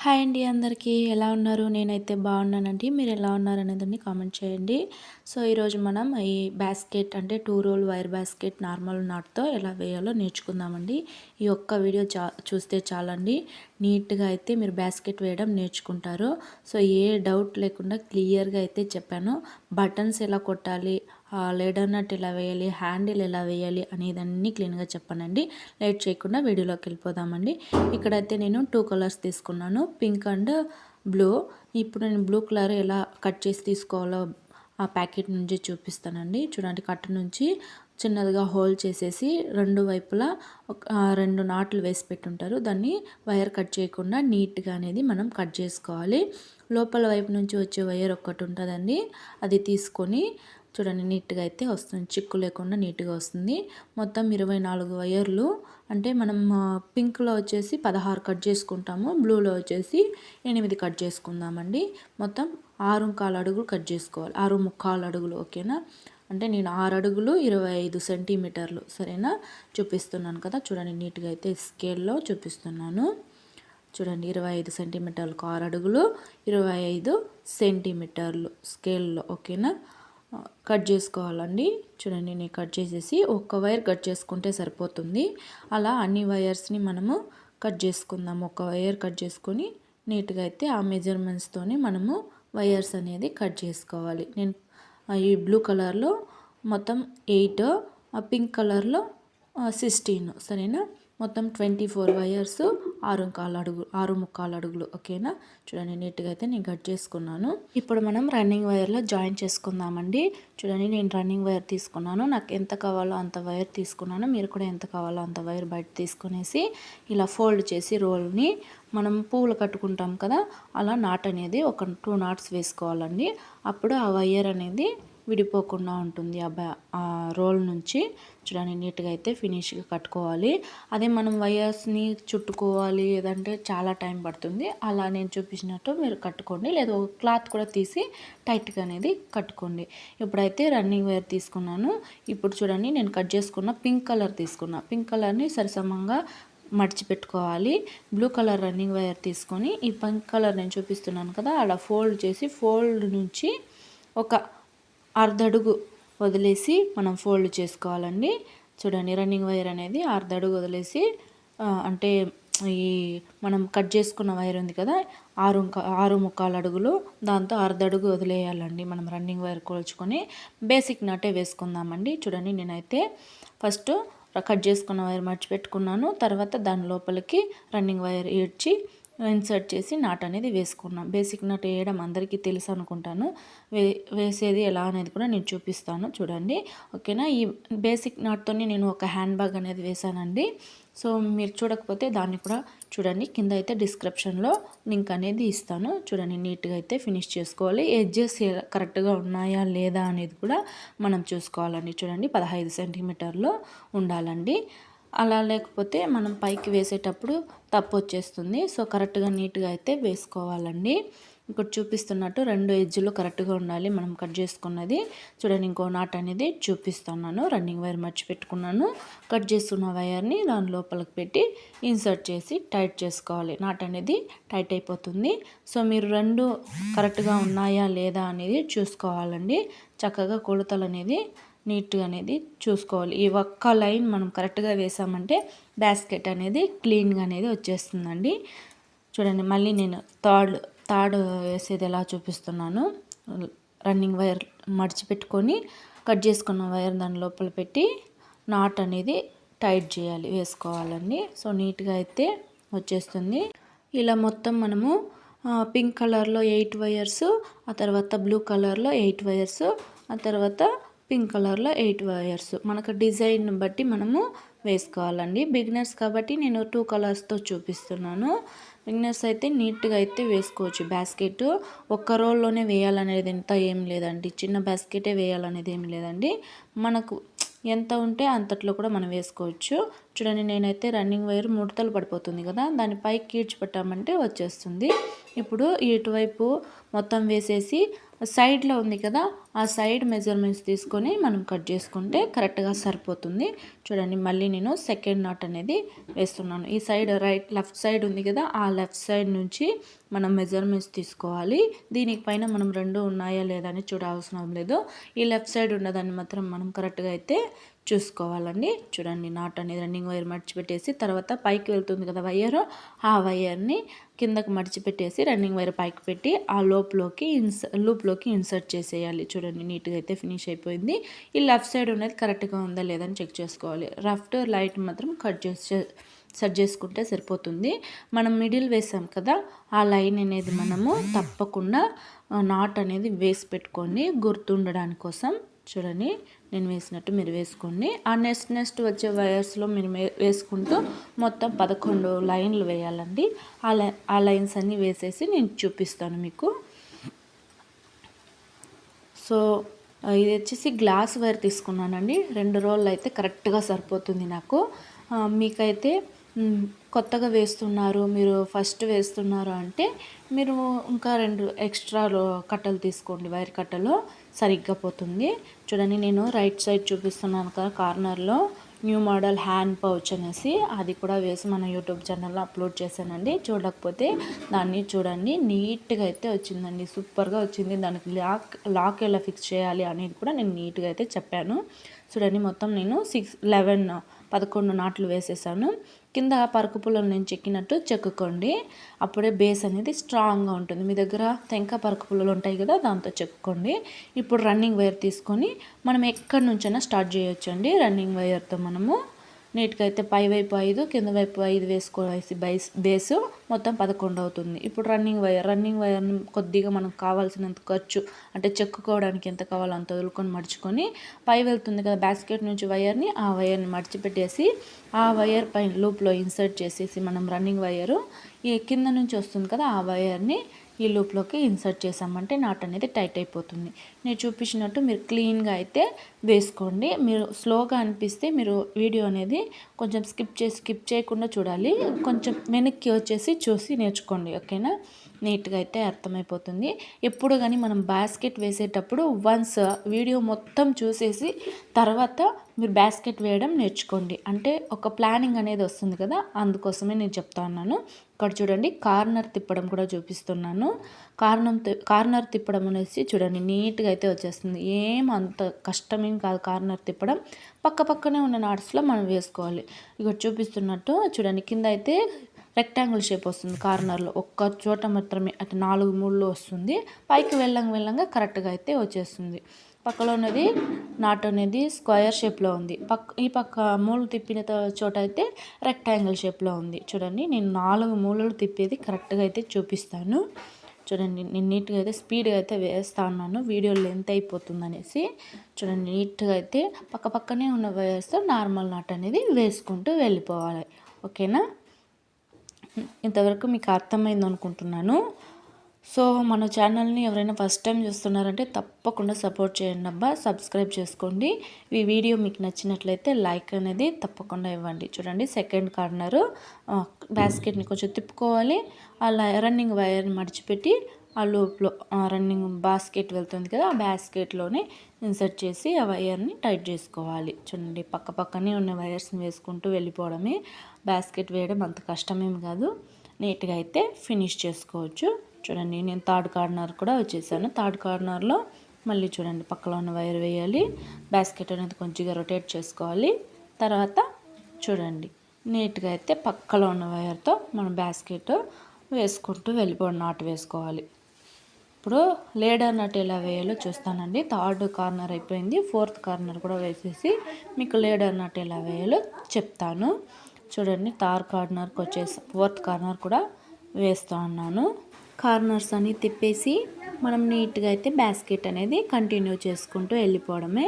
Hi అండి, అందరికీ ఎలా ఉన్నారు? నేనైతే బాగున్నానండి. మీరు ఎలా ఉన్నారనేదాన్ని కామెంట్ చేయండి. సో ఈరోజు మనం ఈ బాస్కెట్ అంటే 2 రోల్ వైర్ బాస్కెట్ నార్మల్ నాట్తో ఎలా వేయాలో నేర్చుకుందామండి. ఈ ఒక్క వీడియో చూస్తే చాలండి, నీట్గా అయితే మీరు బాస్కెట్ వేయడం నేర్చుకుంటారు. సో ఏ డౌట్ లేకుండా క్లియర్గా అయితే చెప్పాను. బటన్స్ ఎలా కొట్టాలి, లేడర్ నట్ ఎలా వేయాలి, హ్యాండిల్ ఎలా వేయాలి అనేదన్నీ క్లీన్గా చెప్పానండి. లేట్ చేయకుండా వీడియోలోకి వెళ్ళిపోదామండి. ఇక్కడైతే నేను 2 కలర్స్ తీసుకున్నాను, పింక్ అండ్ బ్లూ. ఇప్పుడు నేను బ్లూ కలర్ ఎలా కట్ చేసి తీసుకోవాలో ఆ ప్యాకెట్ నుంచి చూపిస్తానండి. చూడండి, కట్ట నుంచి చిన్నదిగా హోల్ చేసేసి రెండు వైపులా 2 నాట్లు వేసి పెట్టుంటారు. దాన్ని వైర్ కట్ చేయకుండా నీట్గా అనేది మనం కట్ చేసుకోవాలి. లోపల వైపు నుంచి వచ్చే వైర్ ఒక్కటి ఉంటుందండి, అది తీసుకొని చూడండి నీట్గా అయితే వస్తుంది, చిక్కు లేకుండా నీట్గా వస్తుంది. మొత్తం 24 వైర్లు, అంటే మనం పింక్లో వచ్చేసి 16 కట్ చేసుకుంటాము, బ్లూలో వచ్చేసి 8 కట్ చేసుకుందామండి. మొత్తం 6.25 అడుగులు కట్ చేసుకోవాలి, 6.25 అడుగులు. ఓకేనా? అంటే నేను 6 అడుగులు 25 సెంటీమీటర్లు, సరేనా? చూపిస్తున్నాను కదా, చూడండి నీట్గా అయితే స్కేల్లో చూపిస్తున్నాను. చూడండి, 25 సెంటీమీటర్లకు 6 అడుగులు 25 సెంటీమీటర్లు స్కేల్లో. ఓకేనా? కట్ చేసుకోవాలండి. చూడండి, నేను కట్ చేసేసి ఒక్క వైర్ కట్ చేసుకుంటే సరిపోతుంది. అలా అన్ని వైర్స్ని మనము కట్ చేసుకుందాం. ఒక వైర్ కట్ చేసుకొని నీట్గా అయితే ఆ మెజర్మెంట్స్తోని మనము వైర్స్ అనేది కట్ చేసుకోవాలి. నేను ఈ బ్లూ కలర్లో మొత్తం 8, ఆ పింక్ కలర్లో 16, సరేనా? మొత్తం 24 వైర్స్, 6.25 అడుగులు. ఓకేనా? చూడండి నీట్గా అయితే నేను కట్ చేసుకున్నాను. ఇప్పుడు మనం రన్నింగ్ వైర్లో జాయిన్ చేసుకుందామండి. చూడండి, నేను రన్నింగ్ వైర్ తీసుకున్నాను, నాకు ఎంత కావాలో అంత వైర్ తీసుకున్నాను. మీరు కూడా ఎంత కావాలో అంత వైర్ బయట తీసుకునేసి ఇలా ఫోల్డ్ చేసి రోల్ని మనం పువ్వులు కట్టుకుంటాం కదా, అలా నాట్ అనేది ఒక 2 నాట్స్ వేసుకోవాలండి. అప్పుడు ఆ వైర్ అనేది విడిపోకుండా ఉంటుంది ఆ రోల్ నుంచి. చూడండి నీట్గా అయితే ఫినిష్గా కట్టుకోవాలి. అదే మనం వైర్స్ని చుట్టుకోవాలి ఏదంటే చాలా టైం పడుతుంది. అలా నేను చూపించినట్టు మీరు కట్టుకోండి, లేదా క్లాత్ కూడా తీసి టైట్గా అనేది కట్టుకోండి. ఇప్పుడైతే రన్నింగ్ వైర్ తీసుకున్నాను. ఇప్పుడు చూడండి, నేను కట్ చేసుకున్న పింక్ కలర్ తీసుకున్నా. పింక్ కలర్ని సరిసమంగా మడిచిపెట్టుకోవాలి. బ్లూ కలర్ రన్నింగ్ వైర్ తీసుకొని ఈ పింక్ కలర్ నేను చూపిస్తున్నాను కదా, అలా ఫోల్డ్ చేసి ఫోల్డ్ నుంచి ఒక అర్ధడుగు వదిలేసి మనం ఫోల్డ్ చేసుకోవాలండి. చూడండి, రన్నింగ్ వైర్ అనేది అర్ధడుగు వదిలేసి, అంటే ఈ మనం కట్ చేసుకున్న వైర్ ఉంది కదా, 6.25 అడుగులు, దాంతో అర్ధడుగు వదిలేయాలండి. మనం రన్నింగ్ వైర్ కోల్చుకొని బేసిక్ నాటే వేసుకుందామండి. చూడండి, నేనైతే ఫస్ట్ కట్ చేసుకున్న వైర్ మర్చిపెట్టుకున్నాను, తర్వాత దాని లోపలికి రన్నింగ్ వైర్ ఈడ్చి ఇన్సర్ట్ చేసి నాట్ అనేది వేసుకున్నాం. బేసిక్ నాట్ వేయడం అందరికీ తెలుసు అనుకుంటాను, వేసేది ఎలా అనేది కూడా నేను చూపిస్తాను. చూడండి, ఓకేనా? ఈ బేసిక్ నాట్తోని నేను ఒక హ్యాండ్ బ్యాగ్ అనేది వేసానండి. సో మీరు చూడకపోతే దాన్ని కూడా చూడండి, కింద అయితే డిస్క్రిప్షన్లో లింక్ అనేది ఇస్తాను. చూడండి, నీట్గా అయితే ఫినిష్ చేసుకోవాలి. ఎడ్జెస్ కరెక్ట్గా ఉన్నాయా లేదా అనేది కూడా మనం చూసుకోవాలండి. చూడండి, 15 సెంటీమీటర్లు ఉండాలండి. అలా లేకపోతే మనం పైకి వేసేటప్పుడు తప్పు వచ్చేస్తుంది. సో కరెక్ట్గా నీట్గా అయితే వేసుకోవాలండి. ఇక్కడ చూపిస్తున్నట్టు 2 ఎడ్జ్లు కరెక్ట్గా ఉండాలి మనం కట్ చేసుకున్నది. చూడండి, ఇంకో నాట్ అనేది చూపిస్తున్నాను. రన్నింగ్ వైర్ మర్చిపెట్టుకున్నాను, కట్ చేసుకున్న వైర్ని దాని లోపలికి పెట్టి ఇన్సర్ట్ చేసి టైట్ చేసుకోవాలి. నాట్ అనేది టైట్ అయిపోతుంది. సో మీరు 2 కరెక్ట్గా ఉన్నాయా లేదా అనేది చూసుకోవాలండి. చక్కగా కొలతలు అనేది నీట్గా అనేది చూసుకోవాలి. ఈ ఒక్క లైన్ మనం కరెక్ట్గా వేసామంటే బాస్కెట్ అనేది క్లీన్గా అనేది వచ్చేస్తుందండి. చూడండి, మళ్ళీ నేను థర్డ్ వేసేది ఎలా చూపిస్తున్నాను. రన్నింగ్ వైర్ మడిచిపెట్టుకొని కట్ చేసుకున్న వైర్ దాని లోపల పెట్టి నాట్ అనేది టైట్ చేయాలి, వేసుకోవాలండి. సో నీట్గా అయితే వచ్చేస్తుంది. ఇలా మొత్తం మనము పింక్ కలర్లో 8 వైర్స్, ఆ తర్వాత బ్లూ కలర్లో 8 వైర్స్, ఆ తర్వాత పింక్ కలర్లో 8 వైర్స్ మనకు డిజైన్ బట్టి మనము వేసుకోవాలండి. బిగినర్స్ కాబట్టి నేను 2 కలర్స్తో చూపిస్తున్నాను. బిగినర్స్ అయితే నీట్గా అయితే వేసుకోవచ్చు. బాస్కెట్ ఒక్క రోల్లోనే వేయాలనేది ఎంత ఏం లేదండి, చిన్న బాస్కెటే వేయాలనేది ఏం లేదండి. మనకు ఎంత ఉంటే అంతట్లో కూడా మనం వేసుకోవచ్చు. చూడండి నేనైతే రన్నింగ్ వైర్ ముడతలు పడిపోతుంది కదా, దాన్ని పైకి కీడ్చిపెట్టామంటే వచ్చేస్తుంది. ఇప్పుడు ఇటువైపు మొత్తం వేసేసి సైడ్లో ఉంది కదా, ఆ సైడ్ మెజర్మెంట్స్ తీసుకొని మనం కట్ చేసుకుంటే కరెక్ట్గా సరిపోతుంది. చూడండి మళ్ళీ నేను సెకండ్ నాట్ అనేది వేస్తున్నాను. ఈ సైడ్ లెఫ్ట్ సైడ్ ఉంది కదా, ఆ లెఫ్ట్ సైడ్ నుంచి మనం మెజర్మెంట్స్ తీసుకోవాలి. దీనికి పైన మనం రెండు ఉన్నాయా లేదా అని చూడాల్సిన లేదు. ఈ లెఫ్ట్ సైడ్ ఉన్నదాన్ని మాత్రం మనం కరెక్ట్గా అయితే చూసుకోవాలండి. చూడండి నాట్ అనేది రన్నింగ్ వైర్ మడిచిపెట్టేసి తర్వాత పైకి వెళ్తుంది కదా వైర్, ఆ వైర్ని కిందకు మడిచిపెట్టేసి రన్నింగ్ వైర్ పైకి పెట్టి ఆ లూప్లోకి ఇన్సర్ట్ చేసేయాలి. చూడండి నీట్గా అయితే ఫినిష్ అయిపోయింది. ఈ లెఫ్ట్ సైడ్ ఉన్నది కరెక్ట్గా ఉందా లేదని చెక్ చేసుకోవాలి. రఫ్ లైట్ మాత్రం సెట్ చేసుకుంటే సరిపోతుంది. మనం మిడిల్ వేసాం కదా, ఆ లైన్ అనేది మనము తప్పకుండా నాట్ అనేది వేసి పెట్టుకొని గుర్తుండడానికి కోసం. చూడండి నేను వేసినట్టు మీరు వేసుకోండి. ఆ నెక్స్ట్ వచ్చే వైర్స్లో మీరు వేసుకుంటూ మొత్తం 11 లైన్లు వేయాలండి. ఆ లైన్స్ అన్నీ వేసేసి నేను చూపిస్తాను మీకు. సో ఇది వచ్చేసి గ్లాస్ వైర్ తీసుకున్నానండి. 2 రోళ్ళు అయితే కరెక్ట్గా సరిపోతుంది నాకు. మీకైతే కొత్తగా వేస్తున్నారు, మీరు ఫస్ట్ వేస్తున్నారు అంటే మీరు ఇంకా 2 ఎక్స్ట్రా కట్టలు తీసుకోండి. వైర్ కట్టలు సరిగ్గా పోతుంది. చూడండి నేను రైట్ సైడ్ చూపిస్తున్నాను కదా, కార్నర్లో న్యూ మోడల్ హ్యాండ్ పౌచ్ అనేసి అది కూడా వేసి మన యూట్యూబ్ ఛానల్లో అప్లోడ్ చేశానండి. చూడకపోతే దాన్ని చూడండి. నీట్గా అయితే వచ్చిందండి, సూపర్గా వచ్చింది. దానికి లాక్ ఎలా ఫిక్స్ చేయాలి అనేది కూడా నేను నీట్గా అయితే చెప్పాను. చూడండి మొత్తం నేను 11 నాట్లు వేసేసాను. కింద పరుకు పుల్లలు నేను చెక్కినట్టు చెక్కుకోండి. అప్పుడే బేస్ అనేది స్ట్రాంగ్గా ఉంటుంది. మీ దగ్గర తెంక పరుకు పుల్లలు ఉంటాయి కదా, దాంతో చెక్కుకోండి. ఇప్పుడు రన్నింగ్ వైర్ తీసుకొని మనం ఎక్కడి నుంచైనా స్టార్ట్ చేయొచ్చు అండి. రన్నింగ్ వైర్తో మనము నీట్గా అయితే పై వైపు 5 కింద వైపు 5 వేసుకోవాల్సి బేసు మొత్తం 11 అవుతుంది. ఇప్పుడు రన్నింగ్ వైర్ని కొద్దిగా మనకు కావాల్సినంత ఖర్చు అంటే చెక్కుకోవడానికి ఎంత కావాలో అంత వదులుకొని మడుచుకొని పై వెళ్తుంది కదా బాస్కెట్ నుంచి వైర్ని, ఆ వైర్ని మడిచిపెట్టేసి ఆ వైర్ పైన లూప్లో ఇన్సర్ట్ చేసేసి మనం రన్నింగ్ వైరు ఈ కింద నుంచి వస్తుంది కదా, ఆ వైర్ని ఈ లూప్లోకి ఇన్సర్ట్ చేసామంటే నాట్ అనేది టైట్ అయిపోతుంది. నేను చూపించినట్టు మీరు క్లీన్గా అయితే వేసుకోండి. మీరు స్లోగా అనిపిస్తే మీరు వీడియో అనేది కొంచెం స్కిప్ చేయకుండా చూడాలి. కొంచెం వెనక్కి వచ్చేసి చూసి నేర్చుకోండి, ఓకేనా? నీట్గా అయితే అర్థమైపోతుంది. ఎప్పుడు కానీ మనం బాస్కెట్ వేసేటప్పుడు వన్స్ వీడియో మొత్తం చూసేసి తర్వాత మీరు బాస్కెట్ వేయడం నేర్చుకోండి. అంటే ఒక ప్లానింగ్ అనేది వస్తుంది కదా, అందుకోసమే నేను చెప్తా ఉన్నాను. ఇక్కడ చూడండి కార్నర్ తిప్పడం కూడా చూపిస్తున్నాను. కార్నర్ తిప్పడం అనేసి చూడండి నీట్గా అయితే వచ్చేస్తుంది. ఏం అంత కష్టమేం కాదు కార్నర్ తిప్పడం. పక్కనే ఉన్న నాట్స్లో మనం వేసుకోవాలి. ఇక్కడ చూపిస్తున్నట్టు చూడండి కింద అయితే రెక్టాంగిల్ షేప్ వస్తుంది. కార్నర్లో ఒక్క చోట మాత్రమే అంటే 4 మూలలో వస్తుంది. పైకి వెళ్ళంగా కరెక్ట్గా అయితే వచ్చేస్తుంది. పక్కలో ఉన్నది నాట్ అనేది స్క్వేర్ షేప్లో ఉంది. ఈ పక్క మూలు తిప్పిన చోట అయితే రెక్టాంగిల్ షేప్లో ఉంది. చూడండి నేను 4 మూలలు తిప్పేది కరెక్ట్గా అయితే చూపిస్తాను. చూడండి నేను నీట్గా అయితే స్పీడ్గా అయితే వేస్తా ఉన్నాను, వీడియో లెంత్ అయిపోతుంది అనేసి. చూడండి నీట్గా అయితే పక్కనే ఉన్న వైర్స్తో నార్మల్ నాట్ అనేది వేసుకుంటూ వెళ్ళిపోవాలి, ఓకేనా? ఇంతవరకు మీకు అర్థమైంది అనుకుంటున్నాను. సో మన ఛానల్ని ఎవరైనా ఫస్ట్ టైం చూస్తున్నారంటే తప్పకుండా సపోర్ట్ చేయండి అబ్బా, సబ్స్క్రైబ్ చేసుకోండి. ఈ వీడియో మీకు నచ్చినట్లయితే లైక్ అనేది తప్పకుండా ఇవ్వండి. చూడండి సెకండ్ కార్నరు బాస్కెట్ని కొంచెం తిప్పుకోవాలి. అలా రన్నింగ్ వైర్ని మడిచిపెట్టి ఆ లూప్లో రన్నింగ్ బాస్కెట్ వెళ్తుంది కదా, ఆ బాస్కెట్లోనే ఇన్సర్ట్ చేసి ఆ వైర్ని టైట్ చేసుకోవాలి. చూడండి పక్కనే ఉన్న వైర్స్ని వేసుకుంటూ వెళ్ళిపోవడమే. బాస్కెట్ వేయడం అంత కష్టమేం కాదు, నీట్గా అయితే ఫినిష్ చేసుకోవచ్చు. చూడండి నేను థర్డ్ కార్నర్ కూడా వచ్చేసాను. థర్డ్ కార్నర్లో మళ్ళీ చూడండి పక్కలో ఉన్న వైర్ వేయాలి. బాస్కెట్ అనేది కొంచెంగా రొటేట్ చేసుకోవాలి. తర్వాత చూడండి నీట్గా అయితే పక్కలో ఉన్న వైర్తో మనం బాస్కెట్ వేసుకుంటూ వెళ్ళిపోవడం నాటు వేసుకోవాలి. ఇప్పుడు లేడర్ నట్ ఎలా వేయాలో చూస్తానండి. థర్డ్ కార్నర్ అయిపోయింది, ఫోర్త్ కార్నర్ కూడా వేసేసి మీకు లేడర్ నట్ ఎలా వేయాలో చెప్తాను. చూడండి థర్డ్ కార్నర్కి వచ్చేసి ఫోర్త్ కార్నర్ కూడా వేస్తూ ఉన్నాను. కార్నర్స్ అని తిప్పేసి మనం నీట్గా అయితే బాస్కెట్ అనేది కంటిన్యూ చేసుకుంటూ వెళ్ళిపోవడమే.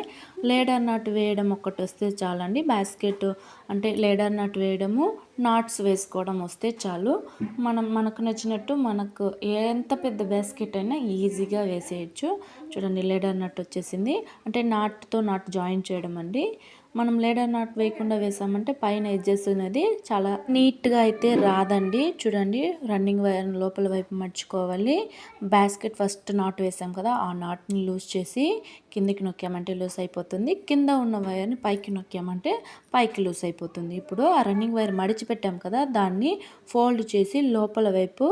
లేడర్ నట్ వేయడం ఒక్కటి వస్తే చాలండి. బాస్కెట్ అంటే లేడర్ నట్ వేయడము, నాట్స్ వేసుకోవడం వస్తే చాలు. మనకు నచ్చినట్టు మనకు ఎంత పెద్ద బాస్కెట్ అయినా ఈజీగా వేసేయచ్చు. చూడండి లేడర్ నట్ వచ్చేసింది, అంటే నాట్తో నాట్ జాయిన్ చేయడం అండి. మనం లేడర్ నాట్ వేయకుండా వేసామంటే పైన ఎడ్జెస్ అనేది చాలా నీట్గా అయితే రాదండి. చూడండి, రన్నింగ్ వైర్ లోపల వైపు మర్చుకోవాలి. బాస్కెట్ ఫస్ట్ నాట్ వేసాం కదా, ఆ నాట్ని లూజ్ చేసి కిందికి నొక్కామంటే లూజ్ అయిపోతుంది. కింద ఉన్న వైర్ని పైకి నొక్కామంటే పైకి లూజ్ అయిపోతుంది. ఇప్పుడు ఆ రన్నింగ్ వైర్ మడిచి పెట్టాం కదా, దాన్ని ఫోల్డ్ చేసి లోపల వైపు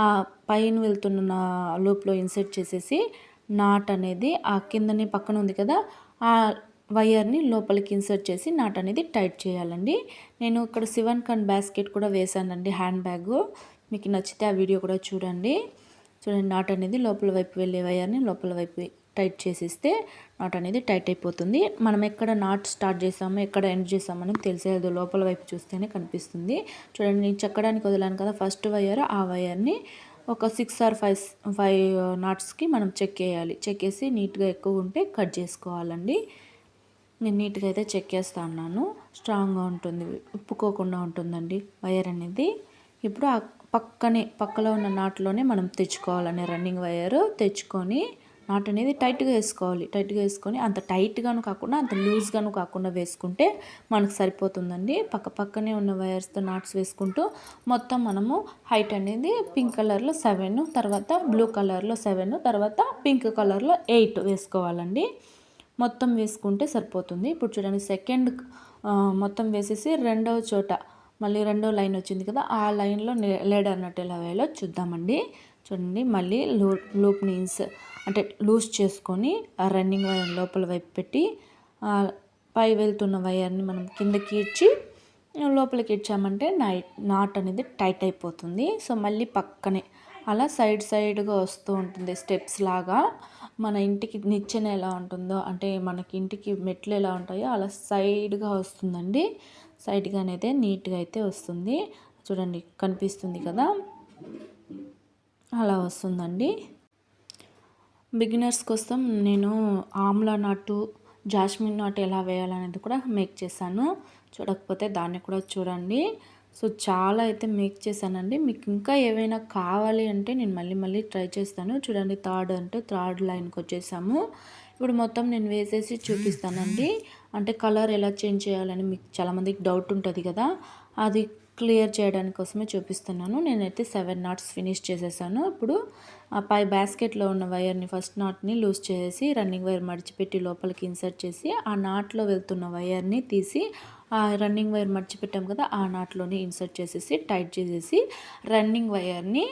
ఆ పైన వెళ్తున్న లూప్లో ఇన్సర్ట్ చేసేసి నాట్ అనేది ఆ కిందని పక్కన ఉంది కదా, ఆ వైర్ని లోపలికి ఇన్సర్ట్ చేసి నాట్ అనేది టైట్ చేయాలండి. నేను ఇక్కడ సివన్ కన్ బాస్కెట్ కూడా వేసానండి, హ్యాండ్ బ్యాగ్. మీకు నచ్చితే ఆ వీడియో కూడా చూడండి. నాట్ అనేది లోపల వైపు వెళ్ళే వైర్ని లోపల వైపు టైట్ చేసిస్తే నాట్ అనేది టైట్ అయిపోతుంది. మనం ఎక్కడ నాట్ స్టార్ట్ చేసామో ఎక్కడ ఎండ్ చేసామని తెలిసేది లోపల వైపు చూస్తేనే కనిపిస్తుంది. చూడండి, నేను చెక్కడానికి వదిలాను కదా ఫస్ట్ వైర్, ఆ వైర్ని ఒక 6 or 5 నాట్స్కి మనం చెక్కేయాలి. చెక్కేసి నీట్గా ఎక్కువ ఉంటే కట్ చేసుకోవాలండి. నేను నీట్గా అయితే చెక్కేస్తా ఉన్నాను. స్ట్రాంగ్గా ఉంటుంది, ఉప్పుకోకుండా ఉంటుందండి వైర్ అనేది. ఇప్పుడు ఆ పక్కలో ఉన్న నాట్లోనే మనం తెచ్చుకోవాలని రన్నింగ్ వైర్ తెచ్చుకొని నాట్ అనేది టైట్గా వేసుకోవాలి. టైట్గా వేసుకొని అంత టైట్గాను కాకుండా అంత లూజ్గాను కాకుండా వేసుకుంటే మనకు సరిపోతుందండి. పక్కనే ఉన్న వైర్స్తో నాట్స్ వేసుకుంటూ మొత్తం మనము హైట్ అనేది పింక్ కలర్లో 7, తర్వాత బ్లూ కలర్లో 7, తర్వాత పింక్ కలర్లో 8 వేసుకోవాలండి. మొత్తం వేసుకుంటే సరిపోతుంది. ఇప్పుడు చూడండి, సెకండ్ మొత్తం వేసేసి రెండవ చోట మళ్ళీ రెండో లైన్ వచ్చింది కదా, ఆ లైన్లో లేడర్ నట్ ఎలా వేయాలో చూద్దామండి. చూడండి, మళ్ళీ లూప్ని అంటే లూజ్ చేసుకొని ఆ రన్నింగ్ వైర్ లోపల వైపు పెట్టి పై వెళ్తున్న వైర్ని మనం కిందకి ఇచ్చి లోపలికి ఇచ్చామంటే నాట్ అనేది టైట్ అయిపోతుంది. సో మళ్ళీ పక్కనే అలా సైడ్గా వస్తూ ఉంటుంది, స్టెప్స్ లాగా. మన ఇంటికి నిచ్చెన ఎలా ఉంటుందో, అంటే మనకి ఇంటికి మెట్లు ఎలా ఉంటాయో అలా సైడ్గా వస్తుందండి. సైడ్గా అనేది నీట్గా అయితే వస్తుంది. చూడండి, కనిపిస్తుంది కదా, అలా వస్తుందండి. బిగినర్స్ కోసం నేను ఆమ్లా నాటు, జాస్మిన్ నాటు ఎలా వేయాలనేది కూడా మేక్ చేశాను. చూడకపోతే దాన్ని కూడా చూడండి. సో చాలా అయితే మేక్ చేశానండి. మీకు ఇంకా ఏవైనా కావాలి అంటే నేను మళ్ళీ ట్రై చేస్తాను. చూడండి, థర్డ్ లైన్కి వచ్చేసాము. ఇప్పుడు మొత్తం నేను వేసేసి చూపిస్తానండి. అంటే కలర్ ఎలా చేంజ్ చేయాలని మీకు చాలామందికి డౌట్ ఉంటుంది కదా, అది క్లియర్ చేయడానికి కోసమే చూపిస్తున్నాను. నేనైతే 7 నాట్స్ ఫినిష్ చేసేసాను. ఇప్పుడు ఆ పై బాస్కెట్లో ఉన్న వైర్ని ఫస్ట్ నాట్ని లూజ్ చేసి రన్నింగ్ వైర్ మడిచిపెట్టి లోపలికి ఇన్సర్ట్ చేసి ఆ నాట్లో వెళ్తున్న వైర్ని తీసి ఆ రన్నింగ్ వైర్ మడిచిపెట్టాం కదా, ఆ నాట్లోని ఇన్సర్ట్ చేసేసి టైట్ చేసేసి రన్నింగ్ వైర్ని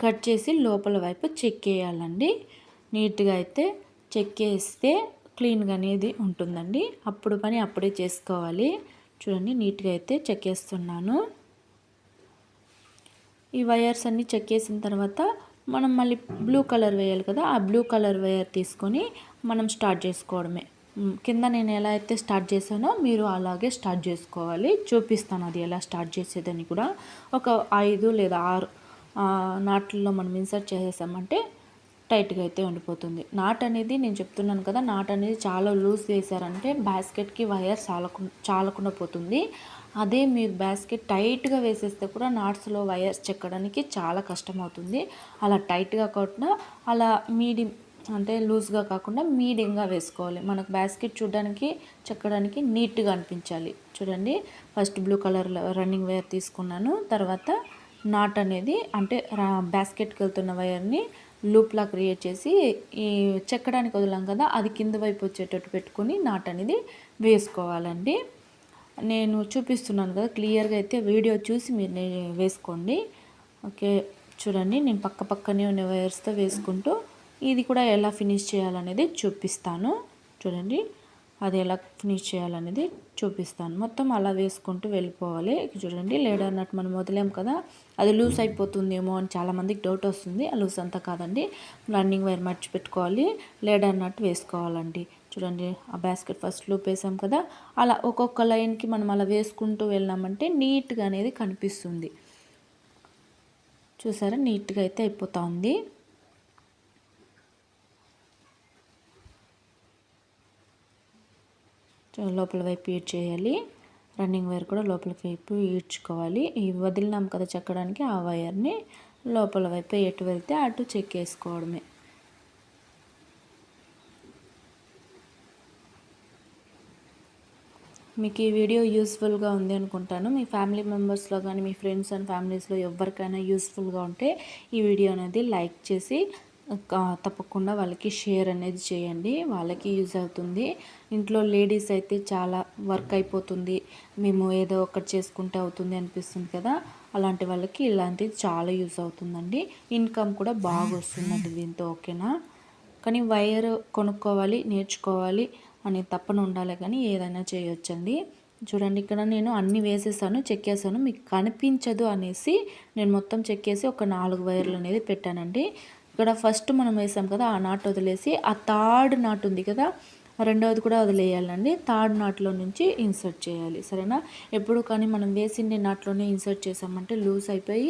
కట్ చేసి లోపల వైపు చెక్కేయాలండి. నీట్గా అయితే చెక్కేస్తే క్లీన్గా అనేది ఉంటుందండి. అప్పుడు పని అప్పుడే చేసుకోవాలి. చూడండి, నీట్గా అయితే చెక్కేస్తున్నాను. ఈ వైర్స్ అన్నీ చెక్కేసిన తర్వాత మనం మళ్ళీ బ్లూ కలర్ వేయాలి కదా, ఆ బ్లూ కలర్ వైర్ తీసుకొని మనం స్టార్ట్ చేసుకోవడమే. కింద నేను ఎలా అయితే స్టార్ట్ చేశానో మీరు అలాగే స్టార్ట్ చేసుకోవాలి. చూపిస్తాను అది ఎలా స్టార్ట్ చేసేదని కూడా. ఒక 5 లేదా 6 నాట్లలో మనం ఇన్సర్ట్ చేసేసామంటే టైట్గా అయితే ఉండిపోతుంది. నాట్ అనేది నేను చెప్తున్నాను కదా, నాట్ అనేది చాలా లూజ్ వేసారంటే బాస్కెట్కి వైర్ చాలకుండా పోతుంది. అదే మీరు బాస్కెట్ టైట్గా వేసేస్తే కూడా నాట్స్లో వైర్స్ చెక్కడానికి చాలా కష్టం అవుతుంది. అలా టైట్గా కాకుండా అలా అంటే లూజ్గా కాకుండా మీడియంగా వేసుకోవాలి. మనకు బాస్కెట్ చూడడానికి చెక్కడానికి నీట్గా అనిపించాలి. చూడండి, first blue colour running wire తీసుకున్నాను. తర్వాత నాట్ అనేది అంటే బాస్కెట్కి వెళ్తున్న వైర్ని లూప్లా క్రియేట్ చేసి ఈ చెక్కడానికి వదిలాం కదా, అది కింద వైపు వచ్చేటట్టు పెట్టుకొని నాట్ అనేది వేసుకోవాలండి. నేను చూపిస్తున్నాను కదా, క్లియర్గా అయితే వీడియో చూసి మీరు వేసుకోండి. ఓకే, చూడండి, నేను పక్కనే ఉన్న వైర్స్తో వేసుకుంటూ ఇది కూడా ఎలా ఫినిష్ చేయాలనేది చూపిస్తాను. చూడండి, అది ఎలా ఫినిష్ చేయాలనేది చూపిస్తాను. మొత్తం అలా వేసుకుంటూ వెళ్ళిపోవాలి. చూడండి, లేడర్ నట్ మనం వదిలేం కదా, అది లూజ్ అయిపోతుందేమో అని చాలామందికి డౌట్ వస్తుంది. ఆ లూజ్ అంతా కాదండి, రన్నింగ్ వైర్ మర్చిపెట్టుకోవాలి, లేడర్ నట్ వేసుకోవాలండి. చూడండి, ఆ బాస్కెట్ ఫస్ట్ లూప్ వేసాం కదా, అలా ఒక్కొక్క లైన్కి మనం అలా వేసుకుంటూ వెళ్ళామంటే నీట్గా అనేది కనిపిస్తుంది. చూసారా, నీట్గా అయితే అయిపోతూ ఉంది. లోపల వైపు ఈడ్ చేయాలి. రన్నింగ్ వైర్ కూడా లోపల వైపు ఈడ్చుకోవాలి. ఈ వదిలినాం కదా చెక్కడానికి, ఆ వైర్ని లోపల వైపు ఎటు వెళ్తే అటు చెక్కేసుకోవడమే. మీకు ఈ వీడియో యూస్ఫుల్గా ఉంది అనుకుంటాను. మీ ఫ్యామిలీ మెంబర్స్లో కానీ మీ ఫ్రెండ్స్ అండ్ ఫ్యామిలీస్లో ఎవరికైనా యూస్ఫుల్గా ఉంటే ఈ వీడియో అనేది లైక్ చేసి తప్పకుండా వాళ్ళకి షేర్ అనేది చేయండి. వాళ్ళకి యూజ్ అవుతుంది. ఇంట్లో లేడీస్ అయితే చాలా వర్క్ అయిపోతుంది, మేము ఏదో ఒకటి చేసుకుంటే అవుతుంది అనిపిస్తుంది కదా, అలాంటి వాళ్ళకి ఇలాంటిది చాలా యూజ్ అవుతుందండి. ఇన్కమ్ కూడా బాగా వస్తుందండి దీంతో. ఓకేనా? కానీ వైర్ కొనుక్కోవాలి, నేర్చుకోవాలి అనే తప్పన ఉండాలి, కానీ ఏదైనా చేయొచ్చండి. చూడండి, ఇక్కడ నేను అన్నీ వేసేసాను, చెక్కేసాను. మీకు కనిపించదు అనేసి నేను మొత్తం చెక్కేసి ఒక 4 వైర్లు అనేది పెట్టానండి. ఇక్కడ ఫస్ట్ మనం వేసాం కదా, ఆ నాట్ వదిలేసి ఆ థర్డ్ నాట్ ఉంది కదా, రెండవది కూడా వదిలేయాలండి. థర్డ్ నాట్లో నుంచి ఇన్సర్ట్ చేయాలి. సరేనా? ఎప్పుడు కానీ మనం వేసిండే నాట్లోనే ఇన్సర్ట్ చేసామంటే లూజ్ అయిపోయి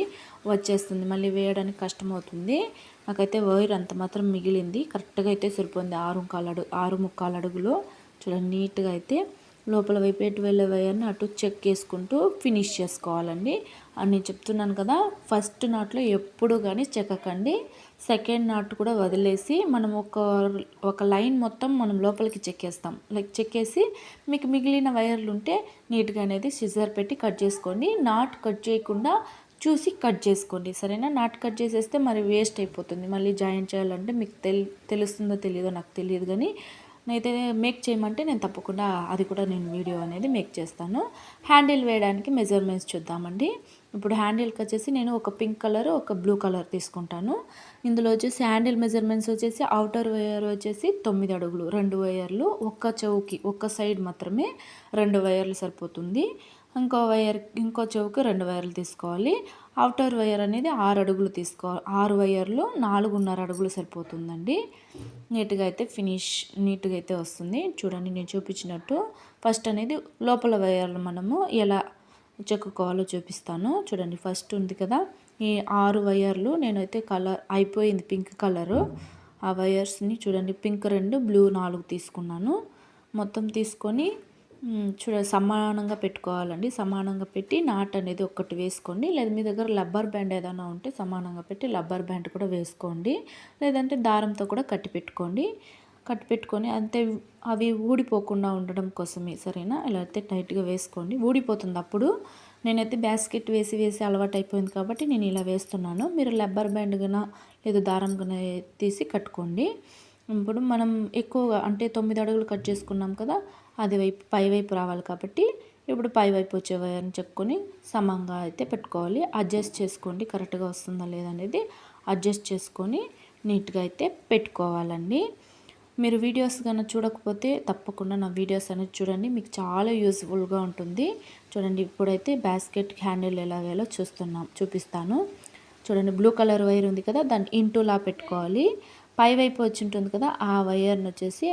వచ్చేస్తుంది, మళ్ళీ వేయడానికి కష్టమవుతుంది. నాకైతే వైర్ అంత మాత్రం మిగిలింది, కరెక్ట్గా అయితే సరిపోయింది. 6.25 అడుగులు. చూడండి, నీట్గా అయితే లోపల వైపు ఎటు వెళ్ళే వైర్ని అటు చెక్ చేసుకుంటూ ఫినిష్ చేసుకోవాలండి. నేను చెప్తున్నాను కదా, ఫస్ట్ నాట్లో ఎప్పుడు కానీ చెక్కకండి. సెకండ్ నాట్ కూడా వదిలేసి మనం ఒక లైన్ మొత్తం మనం లోపలికి చెక్కేస్తాం. చెక్కేసి మీకు మిగిలిన వైర్లు ఉంటే నీట్గా అనేది సిజర్ పెట్టి కట్ చేసుకోండి. నాట్ కట్ చేయకుండా చూసి కట్ చేసుకోండి. సరేనా? నాట్ కట్ చేసేస్తే మరి వేస్ట్ అయిపోతుంది. మళ్ళీ జాయిన్ చేయాలంటే మీకు తెలుస్తుందో తెలియదో నాకు తెలియదు, కానీ నేనైతే మేక్ చేయమంటే నేను తప్పకుండా అది కూడా నేను వీడియో అనేది మేక్ చేస్తాను. హ్యాండిల్ వేయడానికి మెజర్మెంట్స్ చూద్దామండి. ఇప్పుడు హ్యాండిల్కి వచ్చేసి నేను ఒక పింక్ కలర్, ఒక బ్లూ కలర్ తీసుకుంటాను. ఇందులో వచ్చేసి హ్యాండిల్ మెజర్మెంట్స్ వచ్చేసి అవుటర్ వైర్ వచ్చేసి 9 అడుగులు, 2 వైర్లు, ఒక్క చెవుకి ఒక్క సైడ్ మాత్రమే 2 వైర్లు సరిపోతుంది. ఇంకో చెవుకి 2 వైర్లు తీసుకోవాలి. అవుటర్ వైర్ అనేది 6 అడుగులు తీసుకోవాలి. 6 వైర్లు 4.5 అడుగులు సరిపోతుందండి. నీట్గా అయితే వస్తుంది. చూడండి, నేను చూపించినట్టు ఫస్ట్ అనేది లోపల వైర్లు మనము ఎలా చెక్కుకోవాలో చూపిస్తాను. చూడండి, ఫస్ట్ ఉంది కదా, ఈ 6 వైర్లు నేనైతే కలర్ అయిపోయింది పింక్ కలరు. ఆ వైర్స్ని చూడండి, పింక్ 2, బ్లూ 4 తీసుకున్నాను. మొత్తం తీసుకొని సమానంగా పెట్టుకోవాలండి. సమానంగా పెట్టి నాట్ అనేది ఒక్కటి వేసుకోండి. లేదా మీ దగ్గర రబ్బర్ బ్యాండ్ ఏదైనా ఉంటే సమానంగా పెట్టి రబ్బర్ బ్యాండ్ కూడా వేసుకోండి. లేదంటే దారంతో కూడా కట్టి పెట్టుకొని అంతే. అవి ఊడిపోకుండా ఉండడం కోసమే. సరేనా? ఇలా అయితే టైట్గా వేసుకోండి. ఊడిపోతుంది అప్పుడు. నేనైతే బాస్కెట్ వేసి అలవాటు అయిపోయింది కాబట్టి నేను ఇలా వేస్తున్నాను. మీరు రబ్బర్ బ్యాండ్ గన లేదా దారం గన తీసి కట్టుకోండి. ఇప్పుడు మనం ఎక్కువగా అంటే 9 అడుగులు కట్ చేసుకున్నాం కదా, అది పై వైపు రావాలి కాబట్టి ఇప్పుడు పై వైపు వచ్చే వైర్ని చెక్కుని సమంగా అయితే పెట్టుకోవాలి. అడ్జస్ట్ చేసుకోండి, కరెక్ట్గా వస్తుందా లేదనేది అడ్జస్ట్ చేసుకొని నీట్గా అయితే పెట్టుకోవాలండి. మీరు వీడియోస్ కన్నా చూడకపోతే తప్పకుండా నా వీడియోస్ అనేది చూడండి, మీకు చాలా యూస్ఫుల్గా ఉంటుంది. చూడండి, ఇప్పుడైతే బాస్కెట్ హ్యాండిల్ ఎలా వేయాలో చూపిస్తాను. చూడండి, బ్లూ కలర్ వైర్ ఉంది కదా, దాన్ని ఇంటూలా పెట్టుకోవాలి. పై వైపు వచ్చి ఉంటుంది కదా, ఆ వైర్ని వచ్చేసి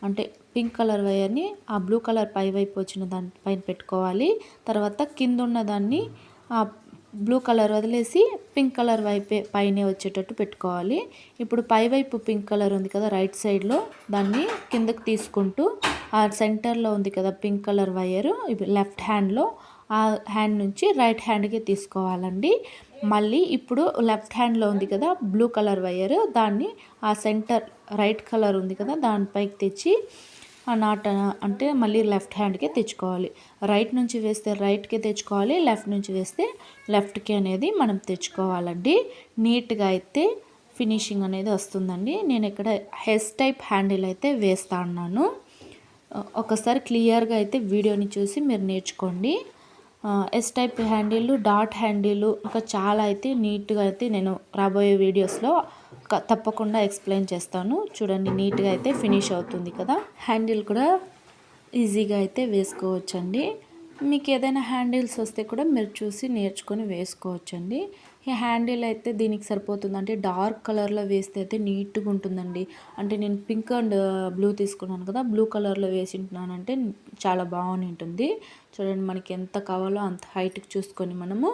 అంటే పింక్ కలర్ వైర్ని ఆ బ్లూ కలర్ పై వైపు వచ్చిన దానిపైన పెట్టుకోవాలి. తర్వాత కింద ఉన్న దాన్ని ఆ బ్లూ కలర్ వదిలేసి పింక్ కలర్ వైపే పైనే వచ్చేటట్టు పెట్టుకోవాలి. ఇప్పుడు పై వైపు పింక్ కలర్ ఉంది కదా రైట్ సైడ్లో, దాన్ని కిందకి తీసుకుంటూ ఆ సెంటర్లో ఉంది కదా పింక్ కలర్ వైరు లెఫ్ట్ హ్యాండ్లో, ఆ హ్యాండ్ నుంచి రైట్ హ్యాండ్కి తీసుకోవాలండి. మళ్ళీ ఇప్పుడు లెఫ్ట్ హ్యాండ్లో ఉంది కదా బ్లూ కలర్ వైర్, దాన్ని ఆ సెంటర్ రైట్ కలర్ ఉంది కదా దానిపైకి తెచ్చి ఆ నాట్ అంటే మళ్ళీ లెఫ్ట్ హ్యాండ్కే తెచ్చుకోవాలి. రైట్ నుంచి వేస్తే రైట్కే తెచ్చుకోవాలి, లెఫ్ట్ నుంచి వేస్తే లెఫ్ట్కి అనేది మనం తెచ్చుకోవాలండి. నీట్గా అయితే ఫినిషింగ్ అనేది వస్తుందండి. నేను ఇక్కడ హెస్ టైప్ హ్యాండిల్ అయితే వేస్తా ఉన్నాను. ఒకసారి క్లియర్గా అయితే వీడియోని చూసి మీరు నేర్చుకోండి. S type handle, dot handle, ఇంకా చాలా అయితే నీట్గా అయితే నేను రాబోయే వీడియోస్లో తప్పకుండా ఎక్స్ప్లెయిన్ చేస్తాను. చూడండి, నీట్గా అయితే ఫినిష్ అవుతుంది కదా. హ్యాండిల్ కూడా ఈజీగా అయితే వేసుకోవచ్చండి. మీకు ఏదైనా హ్యాండిల్స్ వస్తే కూడా మీరు చూసి నేర్చుకొని వేసుకోవచ్చండి. ఈ హ్యాండిల్ అయితే దీనికి సరిపోతుంది. అంటే డార్క్ కలర్లో వేస్తే అయితే నీట్గా ఉంటుందండి. అంటే నేను పింక్ అండ్ బ్లూ తీసుకున్నాను కదా, బ్లూ కలర్లో వేసింటున్నానంటే చాలా బాగుంది ఉంటుంది. చూడండి, మనకి ఎంత కావాలో అంత హైట్కి చూసుకొని మనము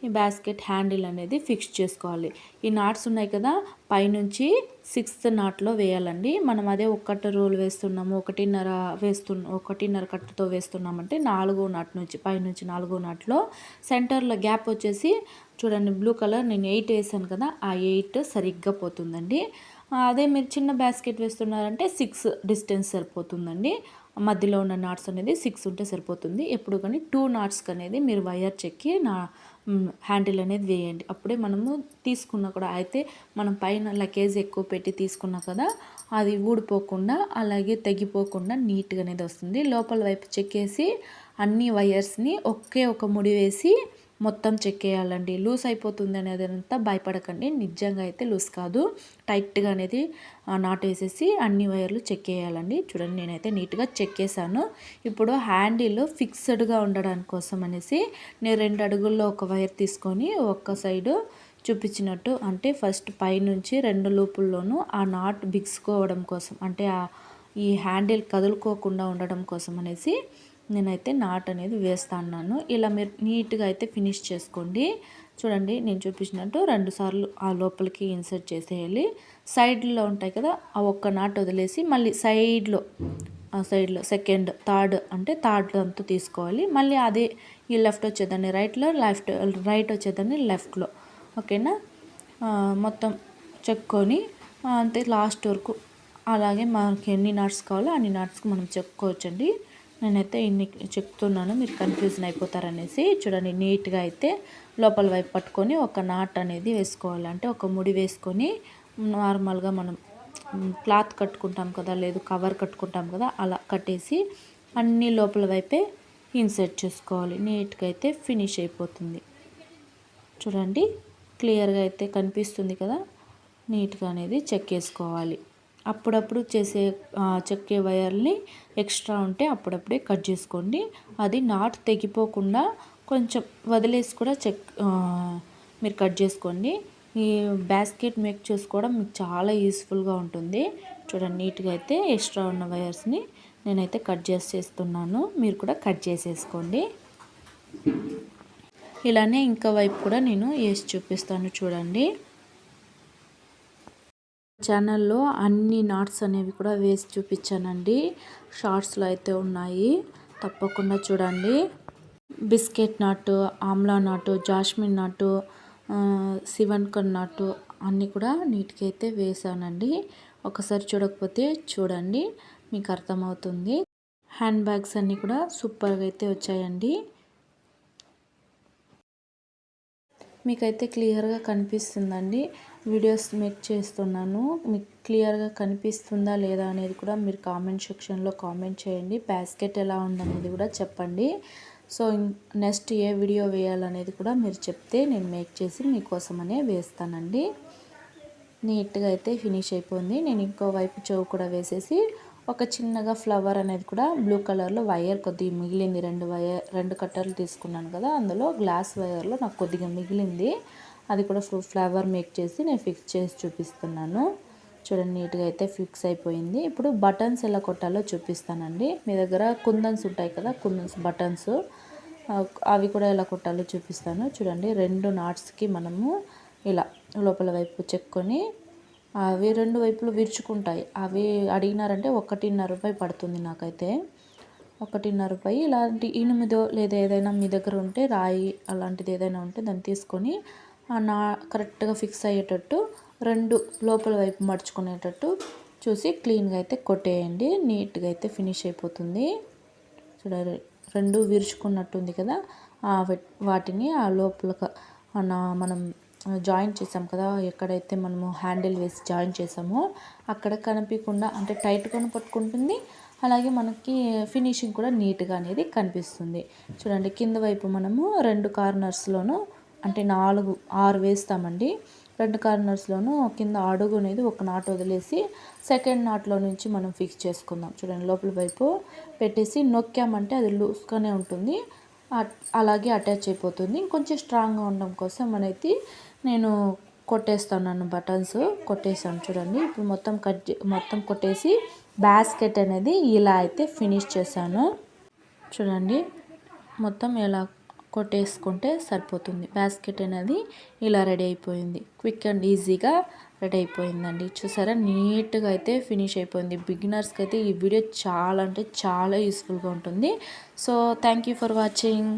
ఈ బాస్కెట్ హ్యాండిల్ అనేది ఫిక్స్ చేసుకోవాలి. ఈ నాట్స్ ఉన్నాయి కదా, పైనుంచి 6th నాట్లో వేయాలండి. మనం అదే ఒక్కటి రోల్ వేస్తున్నాము, 1.5 కట్టుతో వేస్తున్నామంటే 4వ నాట్ నుంచి పైనుంచి 4వ నాట్లో సెంటర్లో గ్యాప్ వచ్చేసి చూడండి, బ్లూ కలర్ నేను 8 వేసాను కదా, ఆ 8 సరిగ్గా పోతుందండి. అదే మీరు చిన్న బాస్కెట్ వేస్తున్నారంటే 6 డిస్టెన్స్ సరిపోతుందండి. మధ్యలో ఉన్న నాట్స్ అనేది 6 ఉంటే సరిపోతుంది. ఎప్పుడు కానీ 2 నాట్స్కి అనేది మీరు వైర్ చెక్కి హ్యాండిల్ అనేది వేయండి. అప్పుడే మనము తీసుకున్నా కూడా అయితే మనం పైన లగేజ్ ఎక్కువ పెట్టి తీసుకున్నా కదా అది ఊడిపోకుండా అలాగే తెగిపోకుండా నీట్గా అనేది వస్తుంది. లోపల వైపు చెక్కేసి అన్ని వైర్స్ని ఒకే ఒక ముడి వేసి మొత్తం చెక్కేయాలండి. లూజ్ అయిపోతుంది అనేది అంతా భయపడకండి, నిజంగా అయితే లూజ్ కాదు, టైట్గా అనేది నాట్ వేసేసి అన్ని వైర్లు చెక్కేయాలండి. చూడండి నేనైతే నీట్గా చెక్కేసాను. ఇప్పుడు హ్యాండిల్ ఫిక్స్డ్గా ఉండడానికి కోసం అనేసి నేను 2 అడుగుల్లో ఒక వైర్ తీసుకొని ఒక్క సైడు చూపించినట్టు అంటే ఫస్ట్ పైనుంచి 2 లూపుల్లోనూ ఆ నాట్ బిగుసుకోవడం కోసం అంటే ఈ హ్యాండిల్ కదులుకోకుండా ఉండడం కోసం అనేసి నేనైతే నాట్ అనేది వేస్తాను. ఇలా మీరు నీట్గా అయితే ఫినిష్ చేసుకోండి. చూడండి నేను చూపించినట్టు 2 సార్లు ఆ లోపలికి ఇన్సర్ట్ చేసేయాలి. సైడ్లో ఉంటాయి కదా ఆ ఒక్క నాట్ వదిలేసి మళ్ళీ సైడ్లో సెకండ్ థర్డ్ అంటే థర్డ్ అంతా తీసుకోవాలి. మళ్ళీ అదే ఈ లెఫ్ట్ వచ్చేదాన్ని రైట్లో, రైట్ వచ్చేదాన్ని లెఫ్ట్లో. ఓకేనా, మొత్తం చెక్కొని అంతే లాస్ట్ వరకు అలాగే మనకి ఎన్ని నాట్స్ కావాలో అన్ని నాట్స్కి మనం చెప్పుకోవచ్చండి. నేనైతే ఇన్ని చెప్తున్నాను, మీరు కన్ఫ్యూజన్ అయిపోతారనేసి. చూడండి నీట్గా అయితే లోపల వైపు పట్టుకొని ఒక నాట్ అనేది వేసుకోవాలి. అంటే ఒక ముడి వేసుకొని నార్మల్గా మనం క్లాత్ కట్టుకుంటాం కదా, లేదు కవర్ కట్టుకుంటాం కదా, అలా కట్టేసి అన్నీ లోపల వైపే ఇన్సర్ట్ చేసుకోవాలి. నీట్గా అయితే ఫినిష్ అయిపోతుంది. చూడండి క్లియర్గా అయితే కనిపిస్తుంది కదా, నీట్గా అనేది చెక్కేసుకోవాలి. అప్పుడప్పుడు చెక్కే వైర్ని ఎక్స్ట్రా ఉంటే అప్పుడప్పుడే కట్ చేసుకోండి. అది నాట్ తెగిపోకుండా కొంచెం వదిలేసి కూడా మీరు కట్ చేసుకోండి. ఈ బాస్కెట్ మేక్ చేసుకోవడం మీకు చాలా యూస్ఫుల్గా ఉంటుంది. చూడండి నీట్గా అయితే ఎక్స్ట్రా ఉన్న వైర్స్ని నేనైతే కట్ చేసేస్తున్నాను, మీరు కూడా కట్ చేసేసుకోండి. ఇలానే ఇంకా వైపు కూడా నేను వేసి చూపిస్తాను. చూడండి ఛానల్లో అన్ని నాట్స్ అనేవి కూడా వేసి చూపించానండి, షార్ట్స్లో అయితే ఉన్నాయి, తప్పకుండా చూడండి. బిస్కెట్ నాటు, ఆమ్లా నాటు, జాస్మిన్ నాటు, సివన్కన్ నాటు అన్నీ కూడా నీట్గా అయితే వేసానండి. ఒకసారి చూడకపోతే చూడండి, మీకు అర్థమవుతుంది. హ్యాండ్ బ్యాగ్స్ అన్నీ కూడా సూపర్గా అయితే వచ్చాయండి. మీకైతే క్లియర్గా కనిపిస్తుందండి. వీడియోస్ మేక్ చేస్తున్నాను, మీకు క్లియర్గా కనిపిస్తుందా లేదా అనేది కూడా మీరు కామెంట్ సెక్షన్లో కామెంట్ చేయండి. బాస్కెట్ ఎలా ఉందనేది కూడా చెప్పండి. సో నెక్స్ట్ ఏ వీడియో వేయాలనేది కూడా మీరు చెప్తే నేను మేక్ చేసి మీకోసమనే వేస్తానండి. నీట్గా అయితే ఫినిష్ అయిపోయింది. నేను ఇంకో వైపు చెవు కూడా వేసేసి ఒక చిన్నగా ఫ్లవర్ అనేది కూడా బ్లూ కలర్లో వైర్ కొద్దిగా మిగిలింది, 2 కట్టర్లు తీసుకున్నాను కదా, అందులో గ్లాస్ వైర్లో నాకు కొద్దిగా మిగిలింది, అది కూడా ఫ్లవర్ మేక్ చేసి నేను ఫిక్స్ చేసి చూపిస్తున్నాను. చూడండి నీట్గా అయితే ఫిక్స్ అయిపోయింది. ఇప్పుడు బటన్స్ ఎలా కొట్టాలో చూపిస్తానండి. మీ దగ్గర కుందన్స్ ఉంటాయి కదా, కుందన్స్ బటన్స్, అవి కూడా ఎలా కొట్టాలో చూపిస్తాను. చూడండి 2 నాట్స్కి మనము ఇలా లోపల వైపు చెక్కొని అవి 2 వైపులు విరుచుకుంటాయి. అవి అడిగినారంటే 1.5 రూపాయి పడుతుంది నాకైతే. 1.5 రూపాయి. ఇలాంటి ఇనుముదో లేదా ఏదైనా మీ దగ్గర ఉంటే రాయి అలాంటిది ఏదైనా ఉంటే దాన్ని తీసుకొని కరెక్ట్గా ఫిక్స్ అయ్యేటట్టు 2 లోపల వైపు మడుచుకునేటట్టు చూసి క్లీన్గా అయితే కొట్టేయండి. నీట్గా అయితే ఫినిష్ అయిపోతుంది. చూడండి 2 విరుచుకున్నట్టుంది కదా, వాటిని ఆ లోపల మనం జాయిన్ చేసాం కదా, ఎక్కడైతే మనము హ్యాండిల్ వేసి జాయిన్ చేసామో అక్కడ కనిపించకుండా అంటే టైట్గా పట్టుకుంటుంది, అలాగే మనకి ఫినిషింగ్ కూడా నీట్గా అనేది కనిపిస్తుంది. చూడండి కింద వైపు మనము 2 కార్నర్స్లోనూ అంటే 6 వేస్తామండి. 2 కార్నర్స్లోనూ కింద అడుగు అనేది ఒక నాట్ వదిలేసి సెకండ్ నాట్లో నుంచి మనం ఫిక్స్ చేసుకుందాం. చూడండి లోపల వైపు పెట్టేసి నొక్కామంటే అది లూజ్గానే ఉంటుంది, అలాగే అటాచ్ అయిపోతుంది. ఇంకొంచెం స్ట్రాంగ్గా ఉండడం కోసం అనేది నేను కొట్టేస్తున్నాను, బటన్స్ కొట్టేసాను. చూడండి ఇప్పుడు మొత్తం కొట్టేసి బాస్కెట్ అనేది ఇలా అయితే ఫినిష్ చేశాను. చూడండి మొత్తం ఎలా కొట్టేసుకుంటే సరిపోతుంది. బాస్కెట్ అనేది ఇలా రెడీ అయిపోయింది. క్విక్ అండ్ ఈజీగా రెడీ అయిపోయిందండి. చూసారా నీట్గా అయితే ఫినిష్ అయిపోయింది. బిగినర్స్కి అయితే ఈ వీడియో చాలా అంటే చాలా యూస్ఫుల్గా ఉంటుంది. So thank you for watching.